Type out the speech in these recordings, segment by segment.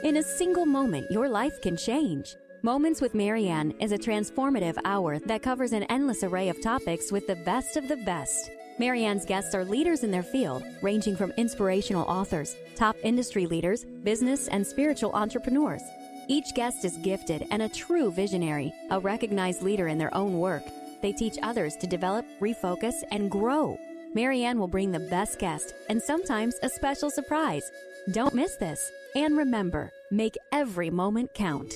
In a single moment, your life can change. Moments with Marianne is a transformative hour that covers an endless array of topics with the best of the best. Marianne's guests are leaders in their field, ranging from inspirational authors, top industry leaders, business and spiritual entrepreneurs. Each guest is gifted and a true visionary, a recognized leader in their own work. They teach others to develop, refocus, and grow. Marianne will bring the best guest and sometimes a special surprise. Don't miss this. And remember, make every moment count.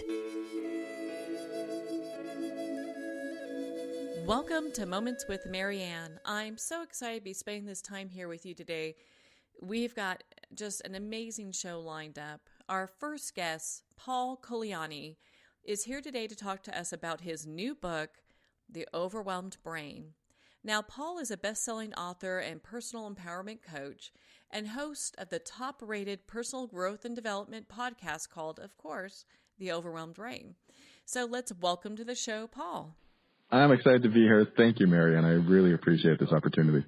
Welcome to Moments with Marianne. I'm so excited to be spending this time here with you today. We've got just an amazing show lined up. Our first guest, Paul Colaianni, is here today to talk to us about his new book, The Overwhelmed Brain. Now, Paul is a best-selling author and personal empowerment coach and host of the top-rated personal growth and development podcast called, of course, The Overwhelmed Brain. So let's welcome to the show, Paul. I'm excited to be here. Thank you, Marianne. I really appreciate this opportunity.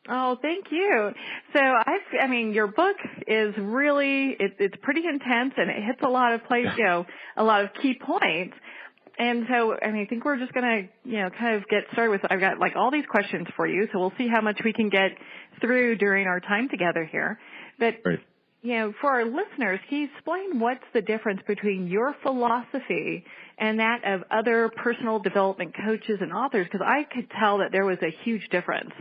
Oh, thank you. So, I mean, your book is really, it's pretty intense and it hits a lot of a lot of key points. And so, I mean, I think we're just going to, kind of get started with, I've got all these questions for you. So we'll see how much we can get through during our time together here. But, Great. For our listeners, can you explain what's the difference between your philosophy and that of other personal development coaches and authors? Because I could tell that there was a huge difference.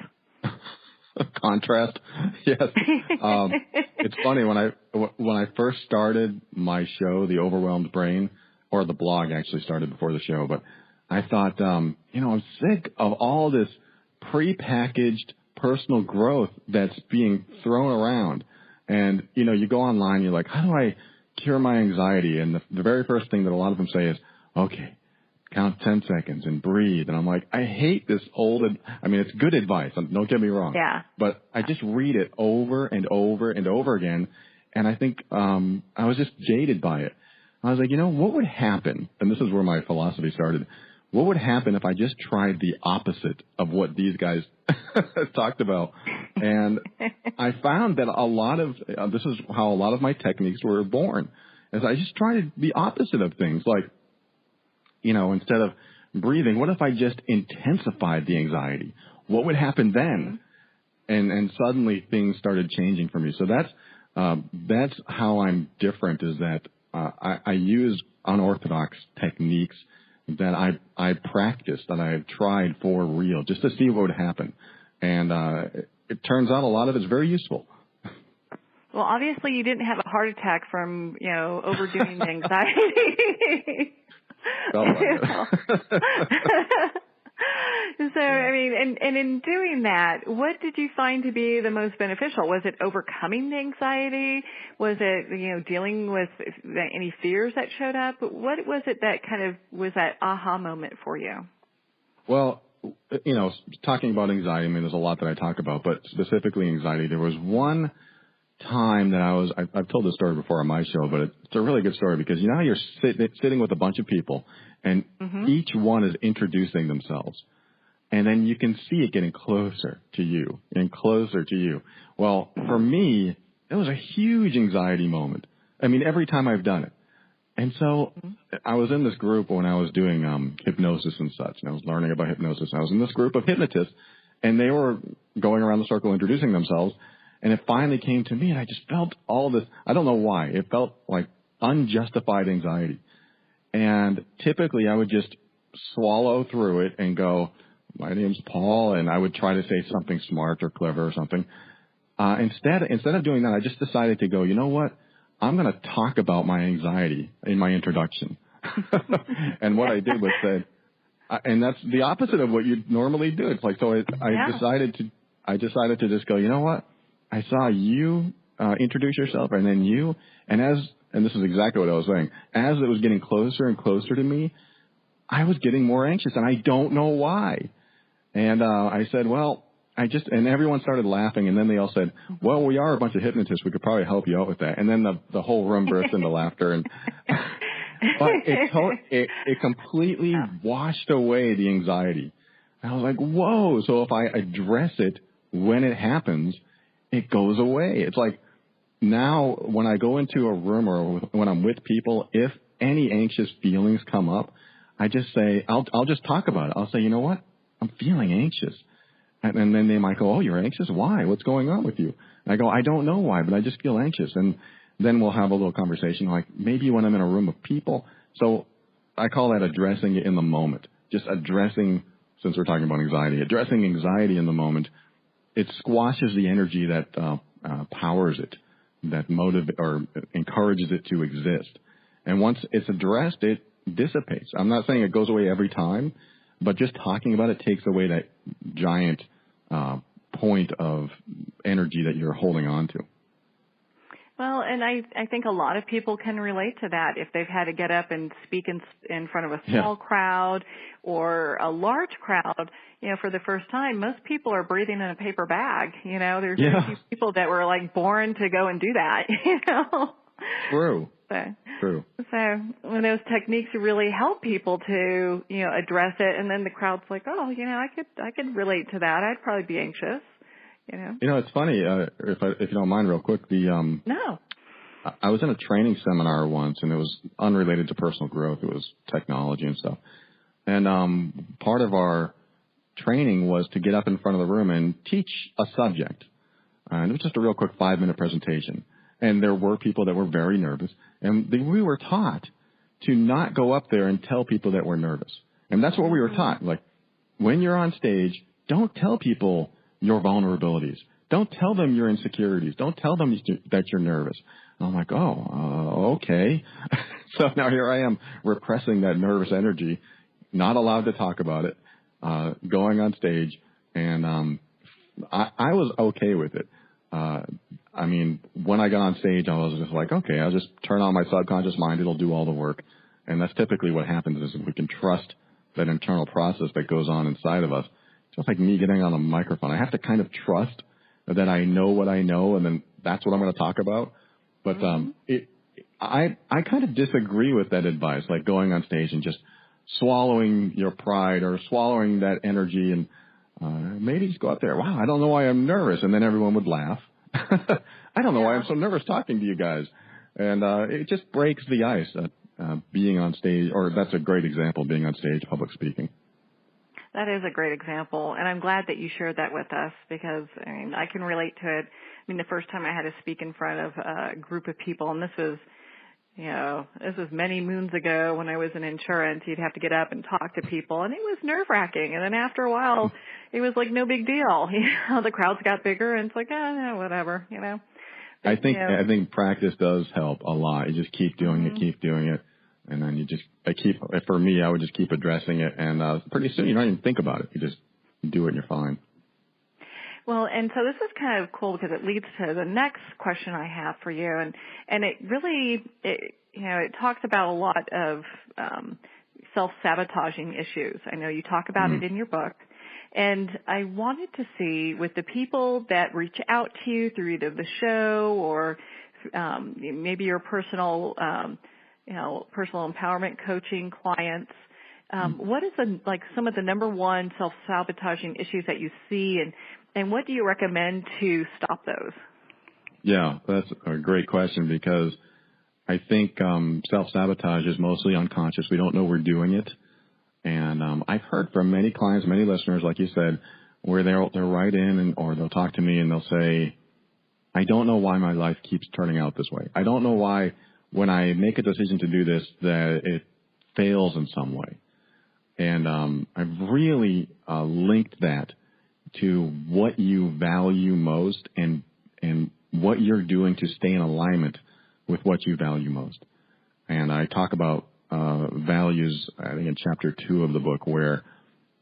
Contrast, yes. It's funny, when I first started my show, The Overwhelmed Brain, or the blog actually started before the show, but I thought, I'm sick of all this prepackaged personal growth that's being thrown around. And, you go online, you're like, how do I cure my anxiety? And the very first thing that a lot of them say is, okay, count 10 seconds and breathe. And I'm like, I hate this it's good advice. Don't get me wrong. Yeah. But I just read it over and over and over again. And I think I was just jaded by it. I was like, what would happen? And this is where my philosophy started. What would happen if I just tried the opposite of what these guys talked about? And I found that a lot of, this is how a lot of my techniques were born, is I just tried the opposite of things. Like, instead of breathing, what if I just intensified the anxiety? What would happen then? And suddenly things started changing for me. So that's how I'm different, is that I use unorthodox techniques that I practiced, that I have tried for real, just to see what would happen. And it turns out a lot of it's very useful. Well, obviously you didn't have a heart attack from, overdoing the anxiety. Felt like it. So, and in doing that, what did you find to be the most beneficial? Was it overcoming the anxiety? Was it, dealing with any fears that showed up? What was it that kind of was that aha moment for you? Well, talking about anxiety, there's a lot that I talk about, but specifically anxiety, there was one time that I've told this story before on my show, but it's a really good story because how you're sitting with a bunch of people and each one is introducing themselves. And then you can see it getting closer to you and closer to you. Well, for me, it was a huge anxiety moment. Every time I've done it. And so I was in this group when I was doing hypnosis and such, and I was learning about hypnosis. I was in this group of hypnotists, and they were going around the circle introducing themselves. And it finally came to me, and I just felt all this. I don't know why. It felt like unjustified anxiety. And typically I would just swallow through it and go, my name's Paul, and I would try to say something smart or clever or something. Instead of doing that, I just decided to go, you know what? I'm going to talk about my anxiety in my introduction. And what I did was said, and that's the opposite of what you normally do. It's like, so I decided to just go, you know what? I saw you introduce yourself, and then you, and this is exactly what I was saying. As it was getting closer and closer to me, I was getting more anxious, and I don't know why. And I said, and everyone started laughing, and then they all said, well, we are a bunch of hypnotists. We could probably help you out with that. And then the whole room burst into laughter. And but it completely washed away the anxiety. And I was like, whoa. So if I address it when it happens, it goes away. It's like now when I go into a room or when I'm with people, if any anxious feelings come up, I just say, I'll just talk about it. I'll say, you know what? I'm feeling anxious. And then they might go, oh, you're anxious? Why? What's going on with you? And I go, I don't know why, but I just feel anxious. And then we'll have a little conversation, like maybe when I'm in a room of people. So I call that addressing it in the moment. Just addressing, since we're talking about anxiety, addressing anxiety in the moment. It squashes the energy that powers it, that encourages it to exist. And once it's addressed, it dissipates. I'm not saying it goes away every time, but just talking about it takes away that giant point of energy that you're holding on to. Well, and I think a lot of people can relate to that if they've had to get up and speak in front of a small crowd or a large crowd, for the first time. Most people are breathing in a paper bag, There's very few people that were like born to go and do that, True. True. So when those techniques really help people to, address it, and then the crowd's like, oh, I could relate to that. I'd probably be anxious. It's funny, if you don't mind real quick, No. I was in a training seminar once, and it was unrelated to personal growth. It was technology and stuff. And part of our training was to get up in front of the room and teach a subject. And it was just a real quick 5-minute presentation. And there were people that were very nervous. And we were taught to not go up there and tell people that we're nervous. And that's what we were taught. Like, when you're on stage, don't tell people your vulnerabilities. Don't tell them your insecurities. Don't tell them that you're nervous. And I'm like, okay. So now here I am repressing that nervous energy, not allowed to talk about it, going on stage. And I was okay with it. When I got on stage, I was just like, okay, I'll just turn on my subconscious mind. It'll do all the work. And that's typically what happens is if we can trust that internal process that goes on inside of us. Just like me getting on a microphone. I have to kind of trust that I know what I know, and then that's what I'm going to talk about. But I kind of disagree with that advice, like going on stage and just swallowing your pride or swallowing that energy and maybe just go up there. Wow, I don't know why I'm nervous. And then everyone would laugh. I don't know why I'm so nervous talking to you guys. And it just breaks the ice being on stage, or that's a great example, being on stage, public speaking. That is a great example, and I'm glad that you shared that with us because, I can relate to it. The first time I had to speak in front of a group of people, and this was many moons ago when I was in insurance, you'd have to get up and talk to people, and it was nerve-wracking. And then after a while, it was like no big deal. The crowds got bigger, and it's like, whatever, But, I think practice does help a lot. You just keep doing it. And then for me, I would just keep addressing it. And pretty soon, you don't even think about it. You just do it and you're fine. Well, and so this is kind of cool because it leads to the next question I have for you. And it really, it talks about a lot of self-sabotaging issues. I know you talk about it in your book. And I wanted to see with the people that reach out to you through either the show or maybe your personal personal empowerment coaching clients. What is some of the number one self-sabotaging issues that you see, and what do you recommend to stop those? Yeah, that's a great question because I think self-sabotage is mostly unconscious. We don't know we're doing it. And I've heard from many clients, many listeners, like you said, where they'll write in or they'll talk to me and they'll say, I don't know why my life keeps turning out this way. I don't know why when I make a decision to do this, that it fails in some way. And I've really linked that to what you value most and what you're doing to stay in alignment with what you value most. And I talk about values, I think in chapter 2 of the book, where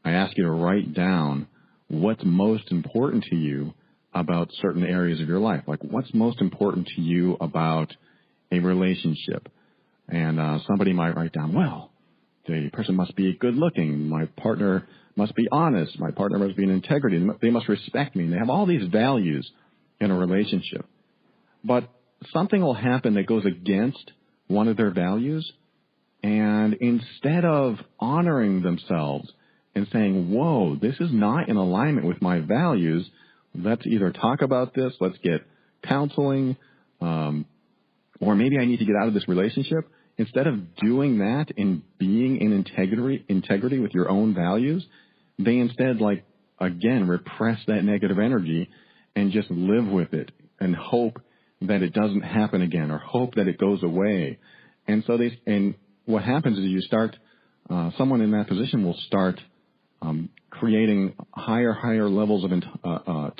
I ask you to write down what's most important to you about certain areas of your life. Like what's most important to you about a relationship. And somebody might write down, well, the person must be good looking. My partner must be honest. My partner must be in integrity. They must respect me. And they have all these values in a relationship. But something will happen that goes against one of their values. And instead of honoring themselves and saying, whoa, this is not in alignment with my values, let's either talk about this, let's get counseling, or maybe I need to get out of this relationship. Instead of doing that and being in integrity with your own values, they instead, like, again, repress that negative energy and just live with it and hope that it doesn't happen again, or hope that it goes away. And so and what happens is you start, someone in that position will start creating higher levels of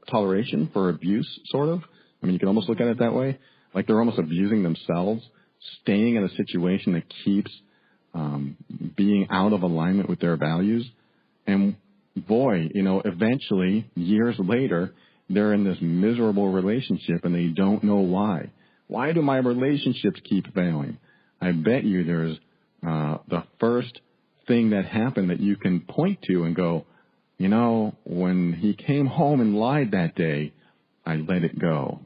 toleration for abuse, sort of. I mean, you can almost look at it that way. Like they're almost abusing themselves, staying in a situation that keeps being out of alignment with their values. And boy, eventually, years later, they're in this miserable relationship and they don't know why. Why do my relationships keep failing? I bet you there's the first thing that happened that you can point to and go, when he came home and lied that day, I let it go.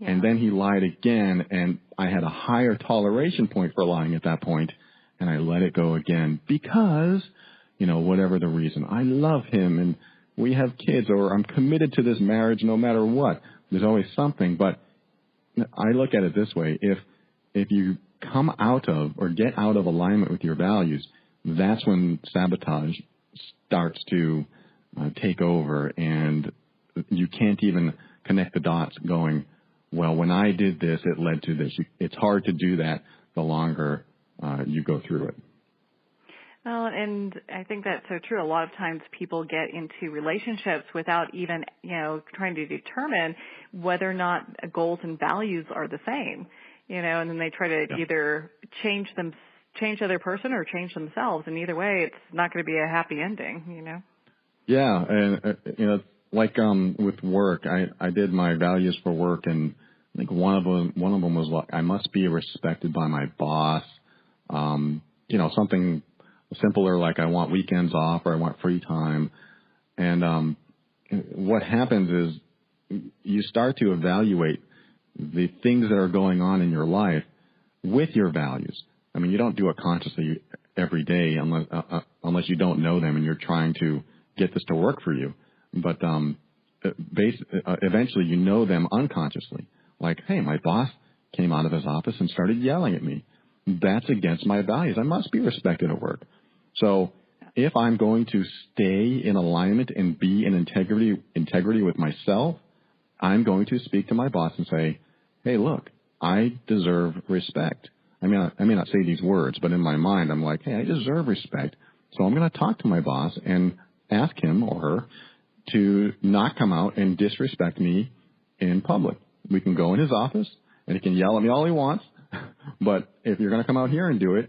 Yeah. And then he lied again, and I had a higher toleration point for lying at that point, and I let it go again because, whatever the reason. I love him, and we have kids, or I'm committed to this marriage no matter what. There's always something, but I look at it this way. If you come out of or get out of alignment with your values, that's when sabotage starts to take over, and you can't even connect the dots going, well, when I did this, it led to this. It's hard to do that the longer you go through it. Well, and I think that's so true. A lot of times people get into relationships without even, trying to determine whether or not goals and values are the same, and then they try to either change the other person or change themselves. And either way, it's not going to be a happy ending, Yeah. And, with work, I did my values for work, and I think one of them was like, I must be respected by my boss. Something simpler like I want weekends off or I want free time. And what happens is you start to evaluate the things that are going on in your life with your values. I mean, you don't do it consciously every day unless you don't know them and you're trying to get this to work for you. But eventually you know them unconsciously. Like, hey, my boss came out of his office and started yelling at me. That's against my values. I must be respected at work. So if I'm going to stay in alignment and be in integrity with myself, I'm going to speak to my boss and say, hey, look, I deserve respect. I may not say these words, but in my mind, I'm like, hey, I deserve respect. So I'm going to talk to my boss and ask him or her to not come out and disrespect me in public. We can go in his office and he can yell at me all he wants. But if you're going to come out here and do it,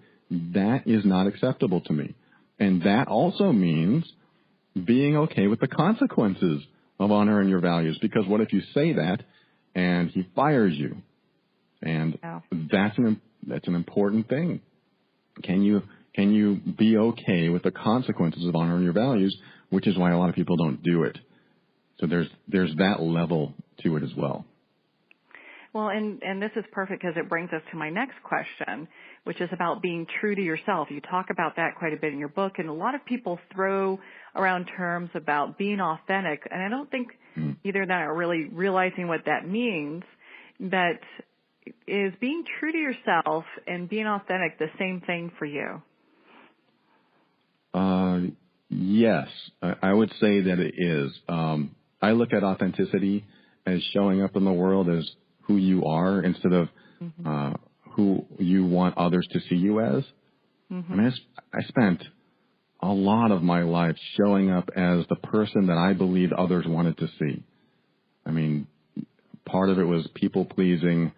that is not acceptable to me. And that also means being okay with the consequences of honoring your values. Because what if you say that and he fires you? And that's an important thing. Can you be okay with the consequences of honoring your values, which is why a lot of people don't do it. So there's that level to it as well. Well, and this is perfect because it brings us to my next question, which is about being true to yourself. You talk about that quite a bit in your book, and a lot of people throw around terms about being authentic, and I don't think either of them are really realizing what that means. But is being true to yourself and being authentic the same thing for you? Yes, I would say that it is. I look at authenticity as showing up in the world as who you are instead of who you want others to see you as. I mean, I spent a lot of my life showing up as the person that I believed others wanted to see. I mean, part of it was people-pleasing,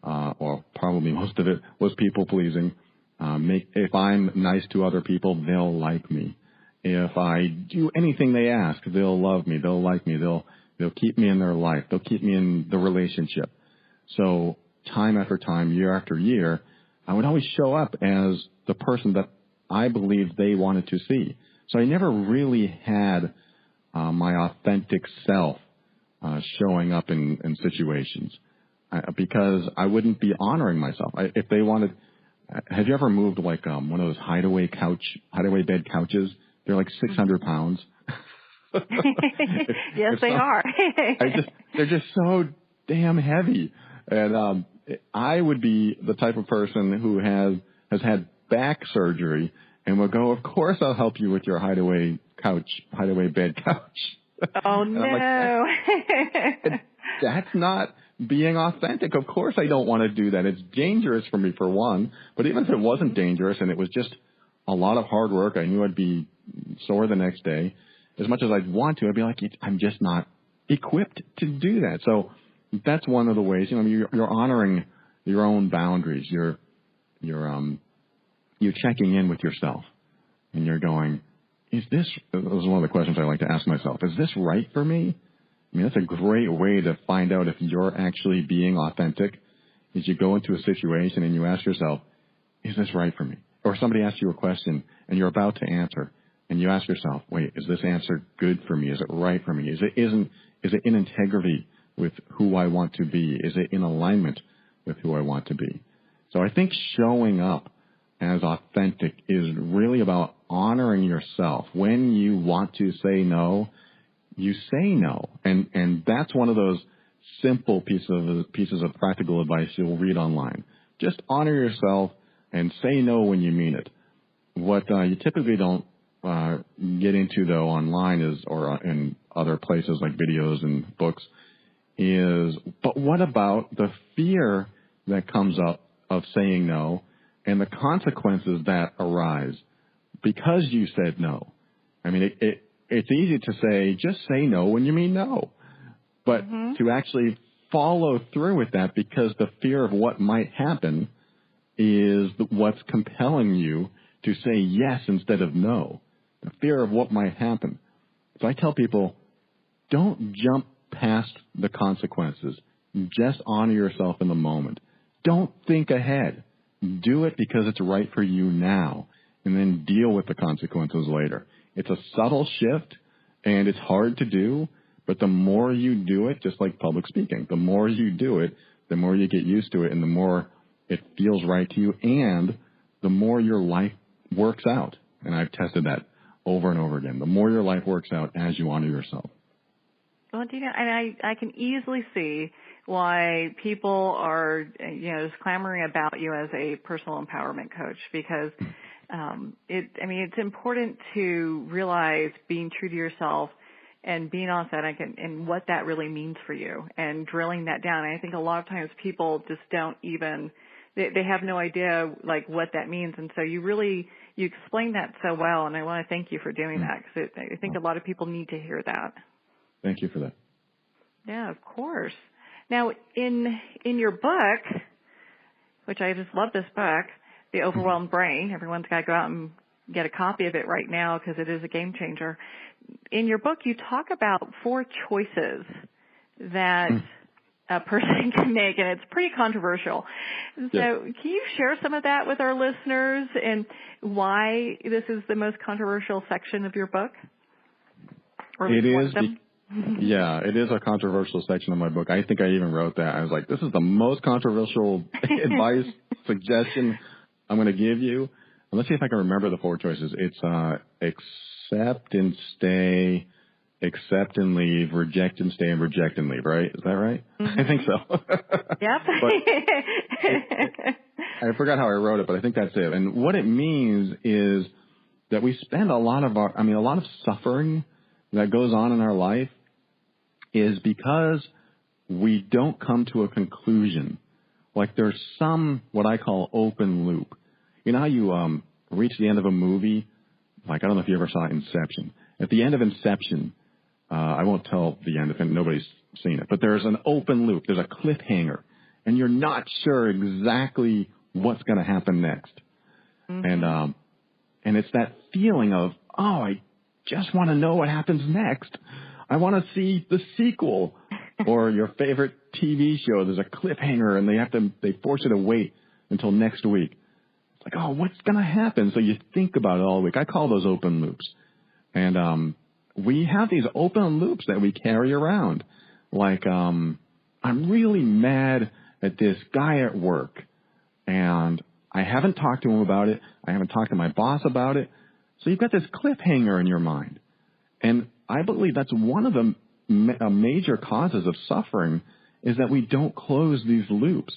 or probably most of it was people-pleasing. If I'm nice to other people, they'll like me. If I do anything they ask, they'll love me. They'll like me. They'll keep me in their life. They'll keep me in the relationship. So time after time, year after year, I would always show up as the person that I believed they wanted to see. So I never really had my authentic self showing up in situations because I wouldn't be honoring myself. If they wanted, have you ever moved like one of those hideaway bed couches? They're like 600 pounds. Yes, they are. They're just so damn heavy. And I would be the type of person who has had back surgery and will go, of course I'll help you with your hideaway bed couch. Oh, no. That's not being authentic. Of course I don't want to do that. It's dangerous for me, for one. But even if it wasn't dangerous and it was just a lot of hard work, I knew I'd be sore the next day. As much as I'd want to, I'd be like, I'm just not equipped to do that. So that's one of the ways, you're honoring your own boundaries. You're checking in with yourself, and you're going, this is one of the questions I like to ask myself. Is this right for me? I mean, that's a great way to find out if you're actually being authentic, is you go into a situation and you ask yourself, is this right for me? Or somebody asks you a question and you're about to answer and you ask yourself, wait, is this answer good for me? Is it right for me? Is it in integrity with who I want to be? Is it in alignment with who I want to be? So I think showing up as authentic is really about honoring yourself. When you want to say no, you say no. And that's one of those simple pieces of practical advice you'll read online. Just honor yourself and say no when you mean it. What you typically don't get into, though, online or in other places like videos and books is, but what about the fear that comes up of saying no and the consequences that arise because you said no? I mean, it's easy to say, just say no when you mean no. But to actually follow through with that because the fear of what might happen is what's compelling you to say yes instead of no. The fear of what might happen. So I tell people, don't jump past the consequences. Just honor yourself in the moment. Don't think ahead. Do it because it's right for you now, and then deal with the consequences later. It's a subtle shift, and it's hard to do, but the more you do it, just like public speaking, the more you do it, the more you get used to it, and the more it feels right to you, and the more your life works out. And I've tested that over and over again. The more your life works out as you honor yourself. Well, and I can easily see why people are, just clamoring about you as a personal empowerment coach, because it's important to realize being true to yourself and being authentic and what that really means for you and drilling that down. And I think a lot of times people just don't even, they have no idea like what that means. And so you explain that so well, and I want to thank you for doing that, because I think a lot of people need to hear that. Thank you for that. Yeah, of course. Now, in your book, which I just love this book, The Overwhelmed Brain, everyone's got to go out and get a copy of it right now because it is a game changer. In your book, you talk about 4 choices that a person can make, and it's pretty controversial. So can you share some of that with our listeners and why this is the most controversial section of your book? It is. Yeah, it is a controversial section of my book. I think I even wrote that. I was like, this is the most controversial advice, suggestion I'm going to give you. And let's see if I can remember the 4 choices. It's accept and stay, accept and leave, reject and stay, and reject and leave, right? Is that right? I think so. Yep. I forgot how I wrote it, but I think that's it. And what it means is that we spend a lot of suffering that goes on in our life is because we don't come to a conclusion. Like there's some, what I call open loop. You know how you reach the end of a movie? Like, I don't know if you ever saw Inception. At the end of Inception, I won't tell the end if nobody's seen it, but there's an open loop. There's a cliffhanger, and you're not sure exactly what's going to happen next. And it's that feeling of, I just want to know what happens next. I want to see the sequel. Or your favorite TV show, there's a cliffhanger and they force you to wait until next week. It's like, what's going to happen? So you think about it all week. I call those open loops. And we have these open loops that we carry around. Like, I'm really mad at this guy at work, and I haven't talked to him about it. I haven't talked to my boss about it. So you've got this cliffhanger in your mind. And I believe that's one of the major causes of suffering is that we don't close these loops.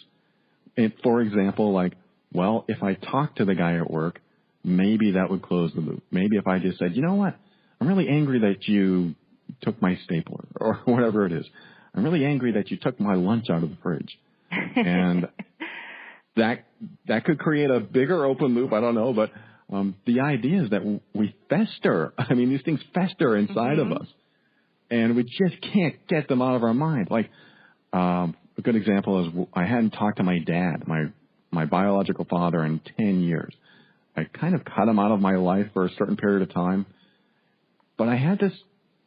And for example, like, well, if I talk to the guy at work, maybe that would close the loop. Maybe if I just said, you know what, I'm really angry that you took my stapler or whatever it is. I'm really angry that you took my lunch out of the fridge. And that could create a bigger open loop. I don't know, but the idea is that we fester. I mean, these things fester inside of us, and we just can't get them out of our mind. Like a good example is I hadn't talked to my dad, my biological father, in 10 years. I kind of cut him out of my life for a certain period of time, but I had this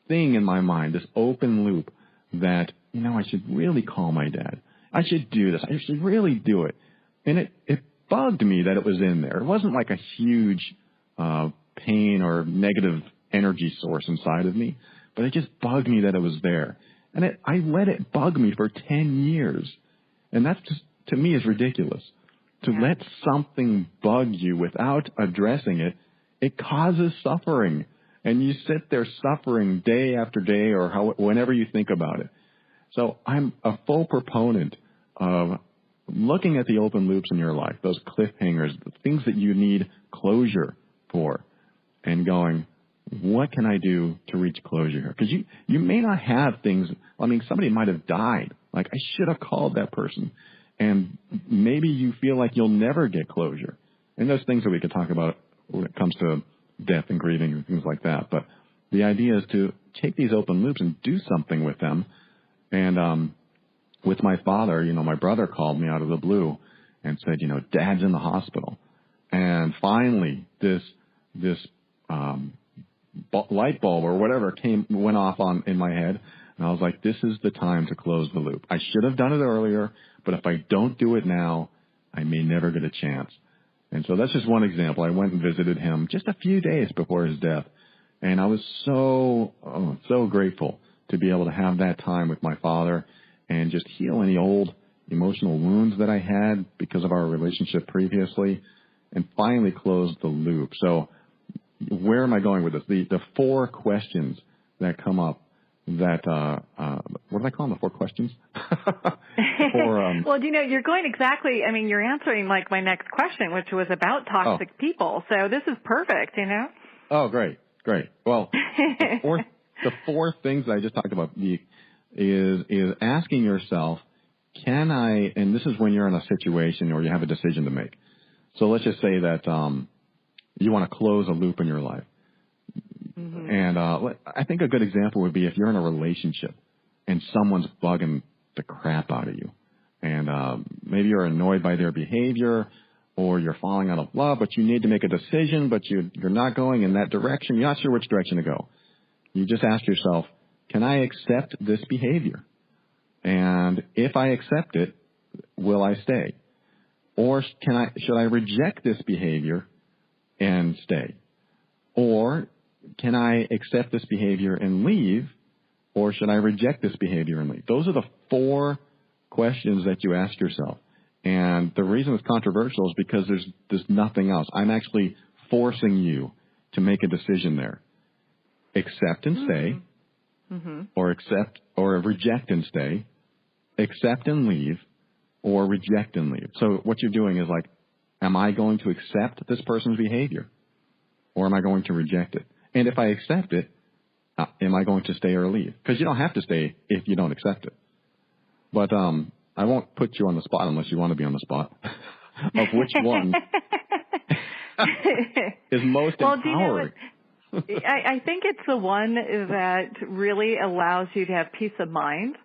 thing in my mind, this open loop that, you know, I should really call my dad. I should do this. I should really do it. And it bugged me that it was in there. It wasn't like a huge pain or negative energy source inside of me, but it just bugged me that it was there. And I let it bug me for 10 years. And that just, to me, is ridiculous. To let something bug you without addressing it, it causes suffering. And you sit there suffering day after day or whenever you think about it. So I'm a full proponent of looking at the open loops in your life, those cliffhangers, the things that you need closure for, and going, what can I do to reach closure here? Because you may not have things. I mean, somebody might have died. Like, I should have called that person. And maybe you feel like you'll never get closure. And there's things that we could talk about when it comes to death and grieving and things like that. But the idea is to take these open loops and do something with them. And with my father, you know, my brother called me out of the blue and said, you know, Dad's in the hospital. And finally, this light bulb or whatever went off in my head. And I was like, this is the time to close the loop. I should have done it earlier, but if I don't do it now, I may never get a chance. And so that's just one example. I went and visited him just a few days before his death. And I was so grateful to be able to have that time with my father and just heal any old emotional wounds that I had because of our relationship previously and finally close the loop. So where am I going with this? The 4 questions that come up that, what did I call them, the 4 questions? Well, you know, you're going exactly, I mean, you're answering like my next question, which was about toxic people. So this is perfect, you know? Oh, great. Well, the 4 things I just talked about is asking yourself, can I, and this is when you're in a situation or you have a decision to make. So let's just say that you want to close a loop in your life. Mm-hmm. And I think a good example would be if you're in a relationship and someone's bugging the crap out of you. And maybe you're annoyed by their behavior or you're falling out of love, but you need to make a decision, but you're not going in that direction. You're not sure which direction to go. You just ask yourself, can I accept this behavior? And if I accept it, will I stay? Or should I reject this behavior and stay? Or can I accept this behavior and leave? Or should I reject this behavior and leave? Those are the 4 questions that you ask yourself. And the reason it's controversial is because there's nothing else. I'm actually forcing you to make a decision there. Accept and stay, or accept or reject and stay, accept and leave, or reject and leave. So what you're doing is like, am I going to accept this person's behavior, or am I going to reject it? And if I accept it, am I going to stay or leave? Because you don't have to stay if you don't accept it. But I won't put you on the spot unless you want to be on the spot of which one is most empowering. Do you know what? I think it's the one that really allows you to have peace of mind.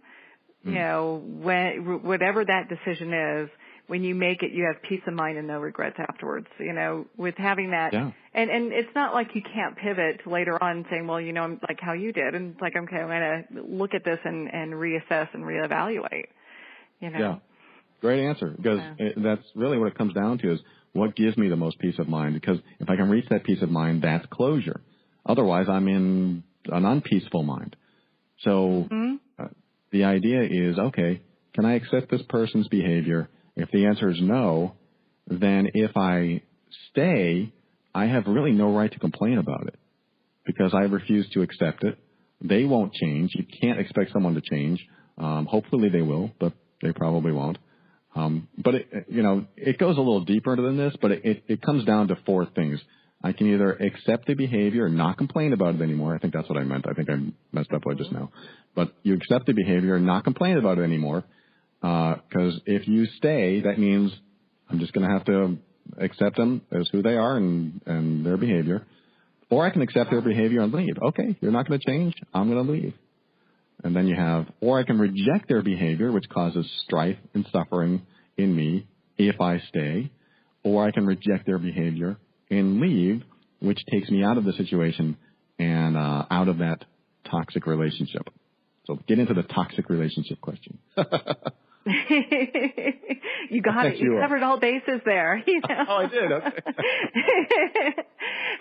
You know, whatever that decision is, when you make it, you have peace of mind and no regrets afterwards. You know, with having that, and it's not like you can't pivot later on saying, well, you know, like how you did, and it's like, okay, I'm going to look at this and reassess and reevaluate. You know. Yeah, great answer, because that's really what it comes down to is what gives me the most peace of mind. Because if I can reach that peace of mind, that's closure. Otherwise, I'm in an unpeaceful mind. So the idea is, okay, can I accept this person's behavior? If the answer is no, then if I stay, I have really no right to complain about it because I refuse to accept it. They won't change. You can't expect someone to change. Hopefully they will, but they probably won't. But it goes a little deeper than this, but it comes down to 4 things. I can either accept the behavior and not complain about it anymore. I think that's what I meant. I think I messed up just now. But you accept the behavior and not complain about it anymore. Because if you stay, that means I'm just going to have to accept them as who they are and their behavior. Or I can accept their behavior and leave. Okay, you're not going to change. I'm going to leave. And then you have, or I can reject their behavior, which causes strife and suffering in me if I stay. Or I can reject their behavior and leave, which takes me out of the situation and out of that toxic relationship. So get into the toxic relationship question. You got it. You covered all bases there. Oh, I did. Okay.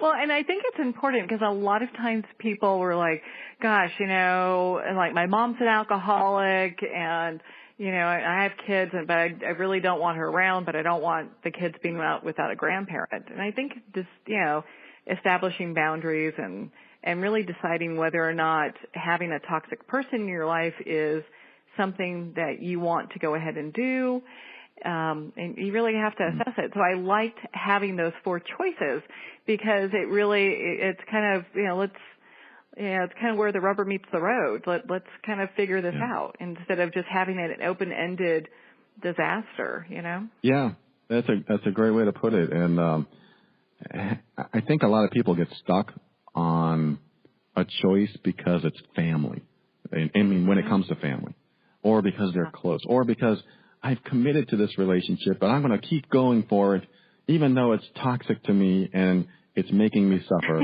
Well, and I think it's important because a lot of times people were like, gosh, and like my mom's an alcoholic and, I have kids, but I really don't want her around, but I don't want the kids being out without a grandparent. And I think just, establishing boundaries and really deciding whether or not having a toxic person in your life is something that you want to go ahead and do. And you really have to assess it. So I liked having those 4 choices because it's kind of, it's kind of where the rubber meets the road. Let's kind of figure this out instead of just having it an open-ended disaster, Yeah, that's a great way to put it. And I think a lot of people get stuck on a choice because it's family. I mean, when it comes to family, or because they're close, or because I've committed to this relationship, but I'm going to keep going for it, even though it's toxic to me and it's making me suffer.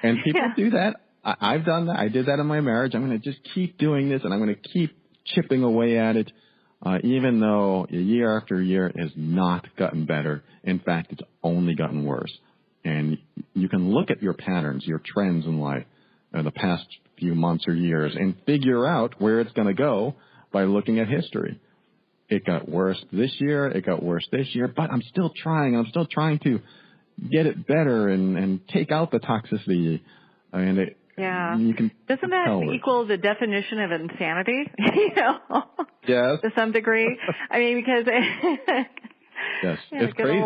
And people do that. I've done that. I did that in my marriage. I'm going to just keep doing this, and I'm going to keep chipping away at it, even though year after year it has not gotten better. In fact, it's only gotten worse. And you can look at your patterns, your trends in life, the past few months or years, and figure out where it's going to go by looking at history. It got worse this year. It got worse this year, but I'm still trying. I'm still trying to get it better and take out the toxicity. And you can doesn't that equal the definition of insanity? Yes. To some degree. I mean, because yes, it's crazy.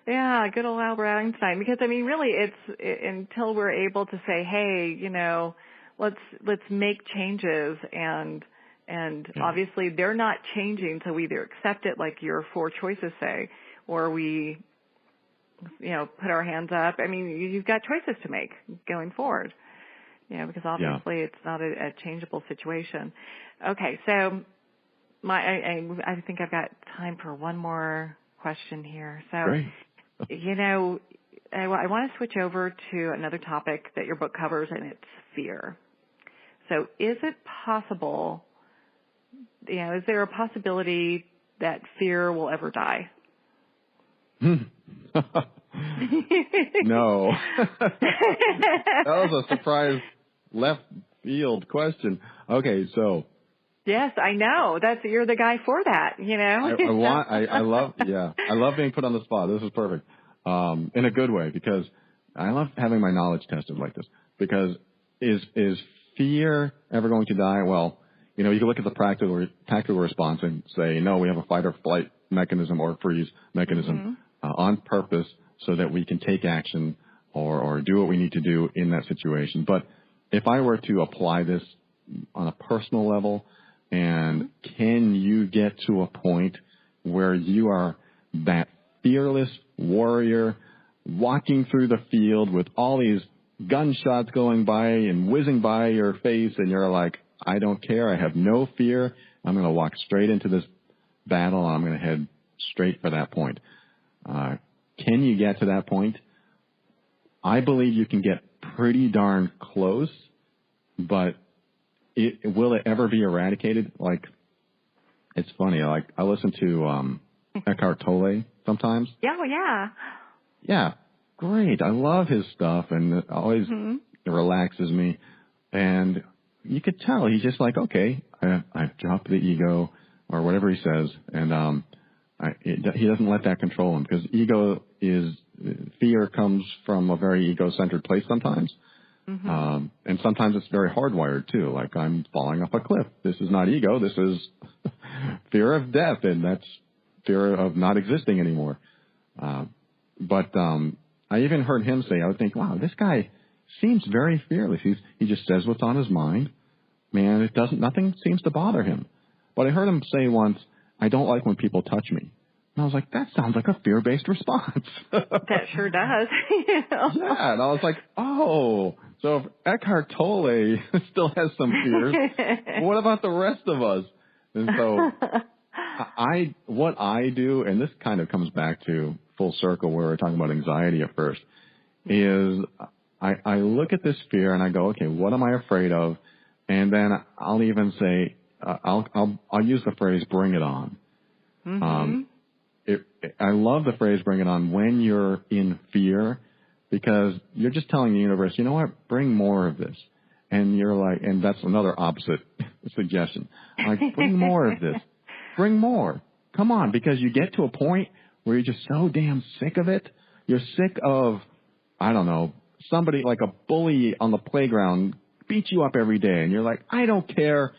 Good old Albert Einstein. Because I mean, really, it's until we're able to say, hey, let's make changes and obviously they're not changing, so we either accept it like your 4 choices say, or we put our hands up. I mean, you've got choices to make going forward, because obviously it's not a changeable situation. Okay, so I think I've got time for one more question here. So, great. I want to switch over to another topic that your book covers, and it's fear. So is it possible, is there a possibility that fear will ever die? No. That was a surprise left field question. Okay, so. Yes, I know. You're the guy for that, I love being put on the spot. This is perfect. In a good way, because I love having my knowledge tested like this. Because is fear ever going to die? Well, you can look at the tactical response and say, no, we have a fight or flight mechanism or freeze mechanism on purpose so that we can take action or do what we need to do in that situation. But if I were to apply this on a personal level, and can you get to a point where you are that fearless warrior walking through the field with all these gunshots going by and whizzing by your face, and you're like, I don't care. I have no fear. I'm going to walk straight into this battle, and I'm going to head straight for that point. Can you get to that point? I believe you can get pretty darn close, but will it ever be eradicated? Like, it's funny. Like, I listen to Eckhart Tolle sometimes. Yeah, well, yeah. Yeah, great. I love his stuff, and it always relaxes me. And you could tell he's just like, okay, I've dropped the ego or whatever he says, and he doesn't let that control him, because fear comes from a very ego-centered place sometimes. Mm-hmm. And sometimes it's very hardwired too. Like I'm falling off a cliff. This is not ego. This is fear of death, and that's fear of not existing anymore. But I even heard him say, I would think, wow, this guy seems very fearless. He just says what's on his mind. Man, nothing seems to bother him. But I heard him say once, I don't like when people touch me. And I was like, that sounds like a fear-based response. That sure does. Yeah, and I was like, oh, so if Eckhart Tolle still has some fears, what about the rest of us? And so what I do, and this kind of comes back to full circle where we were talking about anxiety at first, is I look at this fear and I go, okay, what am I afraid of? And then I'll even say, I'll use the phrase, bring it on. Mm-hmm. I love the phrase, bring it on, when you're in fear, because you're just telling the universe, you know what, bring more of this. And you're like, and that's another opposite suggestion. Like, bring more of this. Bring more. Come on, because you get to a point where you're just so damn sick of it. You're sick of, I don't know, somebody like a bully on the playground beats you up every day. And you're like, I don't care.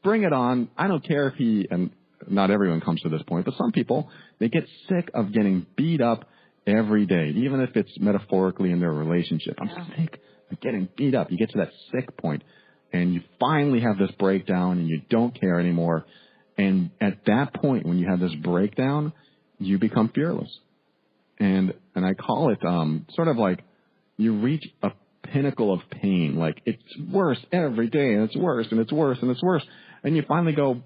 Bring it on. I don't care if and not everyone comes to this point, but some people, they get sick of getting beat up every day, even if it's metaphorically in their relationship. I'm sick of getting beat up. You get to that sick point, and you finally have this breakdown, and you don't care anymore. And at that point, when you have this breakdown, you become fearless. And I call it sort of like you reach a pinnacle of pain. Like it's worse every day, and it's worse, and it's worse, and it's worse. And you finally go,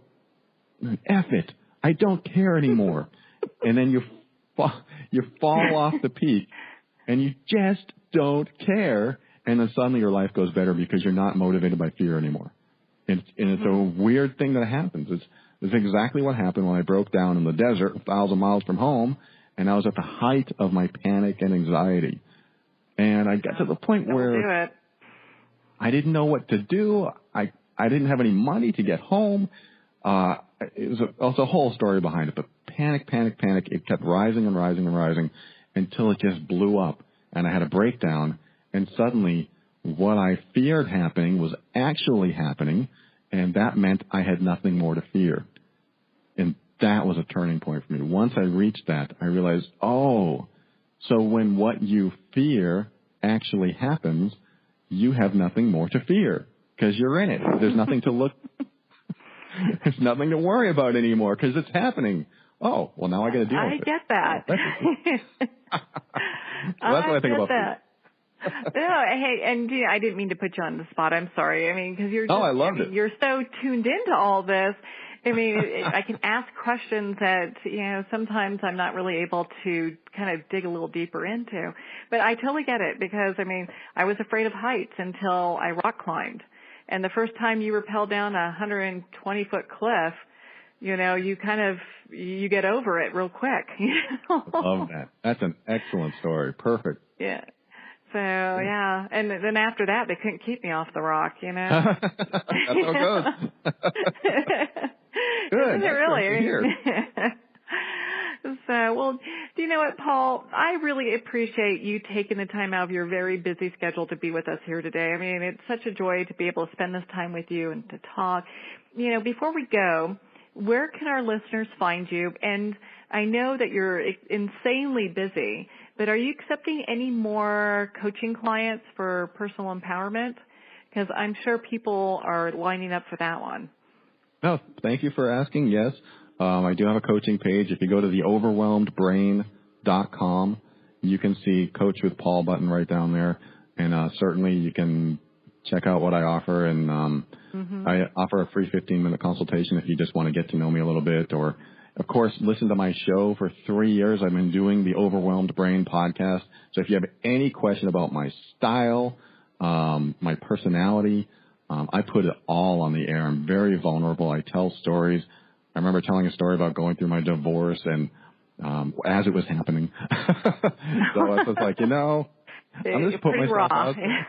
F it, I don't care anymore. And then you fall off the peak, and you just don't care. And then suddenly your life goes better because you're not motivated by fear anymore. And it's a weird thing that happens. It's exactly what happened when I broke down in the desert 1,000 miles from home, and I was at the height of my panic and anxiety. And I got to the point where I didn't know what to do. I didn't have any money to get home. It was a whole story behind it, but panic. It kept rising and rising and rising until it just blew up, and I had a breakdown. And suddenly, what I feared happening was actually happening, and that meant I had nothing more to fear. And that was a turning point for me. Once I reached that, I realized, oh, so when what you fear actually happens, you have nothing more to fear because you're in it. There's nothing to look. There's nothing to worry about anymore because it's happening. Oh, well, now I got to deal with it. I get that. So that's what I think about that. No, hey, and I didn't mean to put you on the spot. I'm sorry. I mean, because you're just, I loved it. You're so tuned into all this. I mean, I can ask questions that, sometimes I'm not really able to kind of dig a little deeper into. But I totally get it because, I was afraid of heights until I rock climbed. And the first time you rappel down a 120-foot cliff, you get over it real quick. Love that. That's an excellent story. Perfect. Yeah. So, yeah. And then after that, they couldn't keep me off the rock, That's how it goes. Good. Isn't it really? So, well, do you know what, Paul? I really appreciate you taking the time out of your very busy schedule to be with us here today. It's such a joy to be able to spend this time with you and to talk. Before we go, where can our listeners find you? And I know that you're insanely busy, but are you accepting any more coaching clients for personal empowerment? Because I'm sure people are lining up for that one. No, thank you for asking. Yes, I do have a coaching page. If you go to theoverwhelmedbrain.com, you can see Coach with Paul button right down there. And certainly you can check out what I offer. And I offer a free 15-minute consultation if you just want to get to know me a little bit. Or, of course, listen to my show. For 3 years, I've been doing the Overwhelmed Brain podcast. So if you have any question about my style, my personality, I put it all on the air. I'm very vulnerable. I tell stories. I remember telling a story about going through my divorce and as it was happening. So I was like, I'm just put myself out there.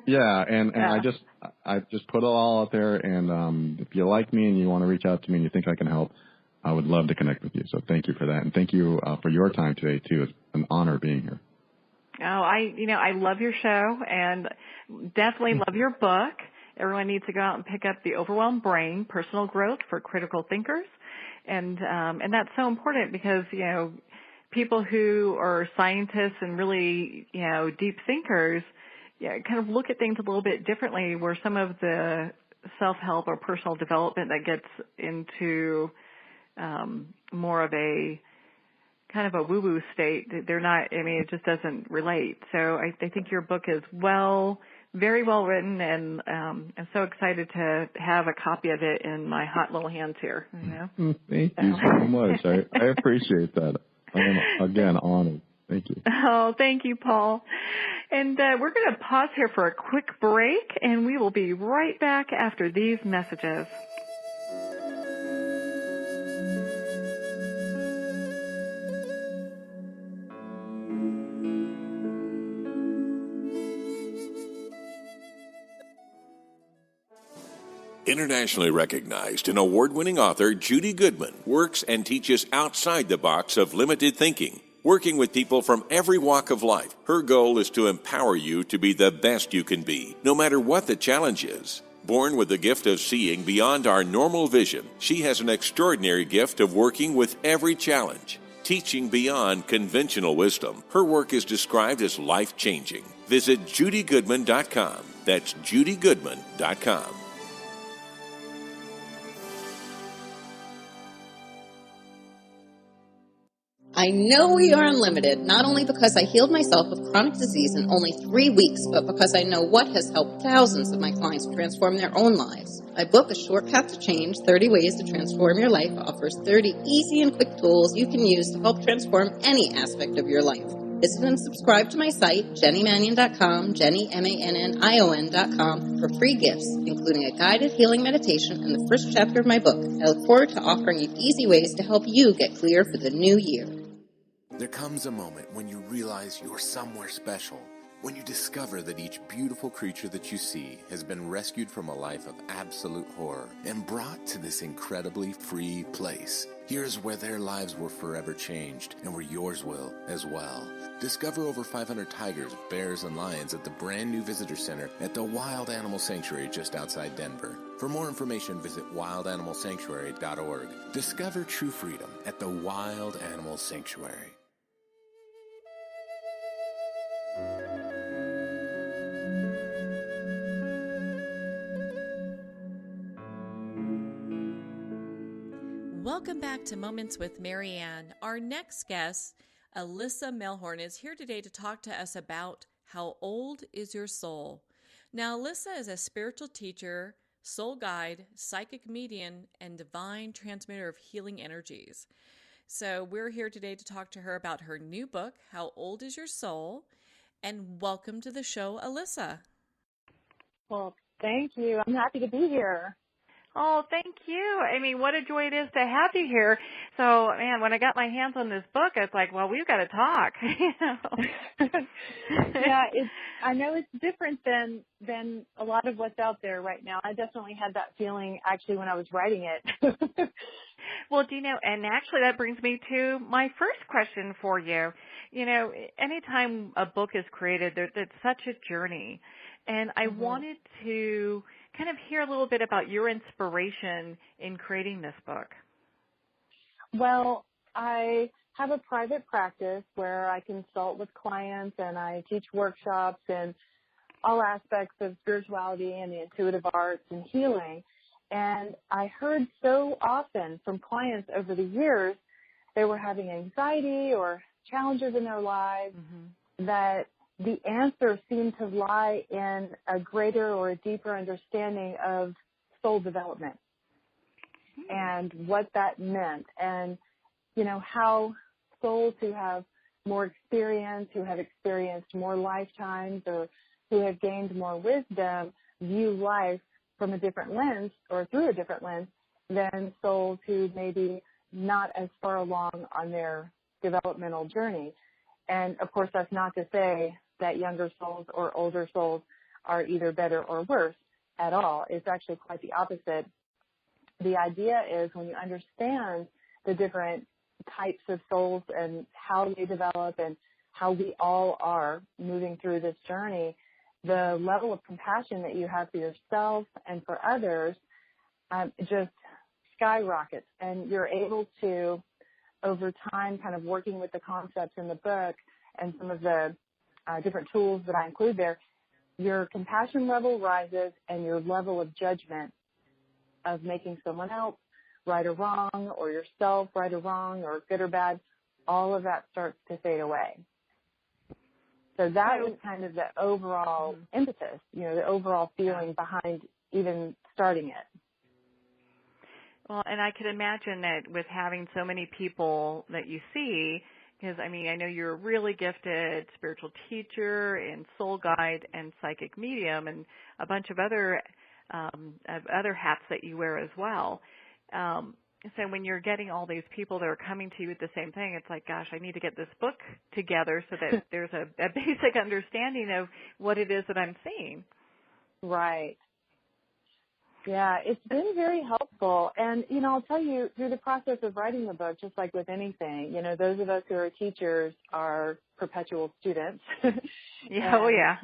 Yeah, and I just put it all out there. And if you like me and you want to reach out to me and you think I can help, I would love to connect with you. So thank you for that, and thank you for your time today too. It's an honor being here. I love your show and definitely love your book. Everyone needs to go out and pick up The Overwhelmed Brain, Personal Growth for Critical Thinkers. And that's so important because, people who are scientists and really, deep thinkers, kind of look at things a little bit differently, where some of the self-help or personal development that gets into more of a kind of a woo-woo state, they're not, it just doesn't relate. So I think your book is very well written, and I'm so excited to have a copy of it in my hot little hands here. Thank you so much. I appreciate that. I am, again, honored. Thank you. Oh, thank you, Paul. And we're going to pause here for a quick break, and we will be right back after these messages. Internationally recognized and award-winning author Judy Goodman works and teaches outside the box of limited thinking. Working with people from every walk of life, her goal is to empower you to be the best you can be, no matter what the challenge is. Born with the gift of seeing beyond our normal vision, she has an extraordinary gift of working with every challenge. Teaching beyond conventional wisdom, her work is described as life-changing. Visit judygoodman.com. That's judygoodman.com. I know we are unlimited, not only because I healed myself of chronic disease in only 3 weeks, but because I know what has helped thousands of my clients transform their own lives. My book, A Short Path to Change, 30 Ways to Transform Your Life, offers 30 easy and quick tools you can use to help transform any aspect of your life. Visit and subscribe to my site, JennyMannion.com, JennyMannion.com, for free gifts, including a guided healing meditation and the first chapter of my book. I look forward to offering you easy ways to help you get clear for the new year. There comes a moment when you realize you're somewhere special, when you discover that each beautiful creature that you see has been rescued from a life of absolute horror and brought to this incredibly free place. Here's where their lives were forever changed, and where yours will as well. Discover over 500 tigers, bears, and lions at the brand new visitor center at the Wild Animal Sanctuary just outside Denver. For more information, visit wildanimalsanctuary.org. Discover true freedom at the Wild Animal Sanctuary. Welcome back to Moments with Marianne. Our next guest, Alyssa Malehorn, is here today to talk to us about How Old Is Your Soul? Now, Alyssa is a spiritual teacher, soul guide, psychic medium, and divine transmitter of healing energies. So we're here today to talk to her about her new book, How Old Is Your Soul? And welcome to the show, Alyssa. Well, thank you. I'm happy to be here. Oh, thank you. What a joy it is to have you here. So, man, when I got my hands on this book, it's like, well, we've got to talk. Yeah, I know it's different than a lot of what's out there right now. I definitely had that feeling actually when I was writing it. Well, and actually that brings me to my first question for you. Anytime a book is created, it's such a journey. And I wanted to kind of hear a little bit about your inspiration in creating this book. Well, I have a private practice where I consult with clients and I teach workshops in all aspects of spirituality and the intuitive arts and healing. And I heard so often from clients over the years they were having anxiety or challenges in their lives that the answer seemed to lie in a greater or a deeper understanding of soul development and what that meant, and, how souls who have more experience, who have experienced more lifetimes, or who have gained more wisdom, view life from a different lens or through a different lens than souls who may be not as far along on their developmental journey. And, of course, that's not to say that younger souls or older souls are either better or worse at all. It's actually quite the opposite. The idea is when you understand the different types of souls and how they develop and how we all are moving through this journey, the level of compassion that you have for yourself and for others just skyrockets. And you're able to, over time, kind of working with the concepts in the book and some of the different tools that I include there, your compassion level rises and your level of judgment of making someone else right or wrong, or yourself right or wrong, or good or bad, all of that starts to fade away. So that was kind of the overall impetus, the overall feeling behind even starting it. Well, and I could imagine that with having so many people that you see, because, I mean, I know you're a really gifted spiritual teacher and soul guide and psychic medium and a bunch of other hats that you wear as well. So when you're getting all these people that are coming to you with the same thing, it's like, gosh, I need to get this book together so that there's a basic understanding of what it is that I'm seeing. Right. Yeah, it's been very helpful. And, I'll tell you, through the process of writing the book, just like with anything, those of us who are teachers are perpetual students. Yeah, oh, yeah.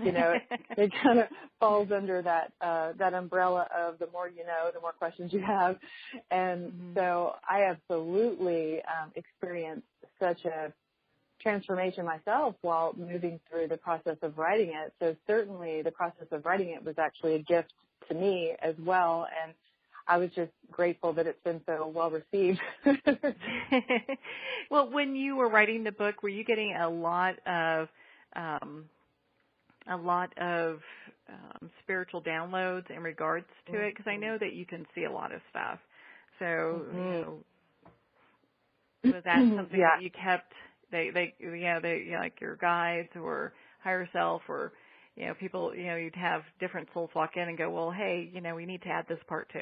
It kind of falls under that umbrella of the more you know, the more questions you have. And so I absolutely experienced such a transformation myself while moving through the process of writing it. So certainly the process of writing it was actually a gift to me as well, and I was just grateful that it's been so well received. Well, when you were writing the book, were you getting a lot of spiritual downloads in regards to it? Because I know that you can see a lot of stuff. So, was that something that you kept? They like your guides or higher self or people, you'd have different souls walk in and go, well, hey, we need to add this part too.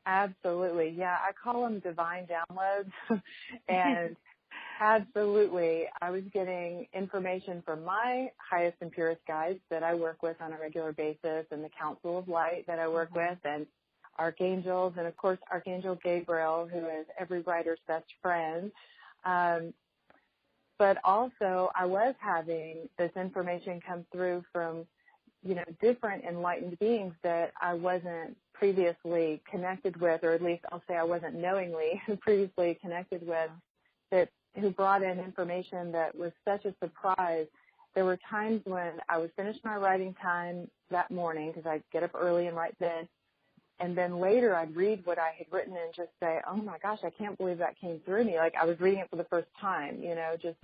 Absolutely. Yeah, I call them divine downloads. And absolutely, I was getting information from my highest and purest guides that I work with on a regular basis, and the Council of Light that I work with, and archangels, and of course, Archangel Gabriel, who is every writer's best friend. But also, I was having this information come through from, different enlightened beings that I wasn't previously connected with, or at least I'll say I wasn't knowingly previously connected with, who brought in information that was such a surprise. There were times when I would finish my writing time that morning, because I'd get up early and write then, and then later I'd read what I had written and just say, oh my gosh, I can't believe that came through me. Like I was reading it for the first time, just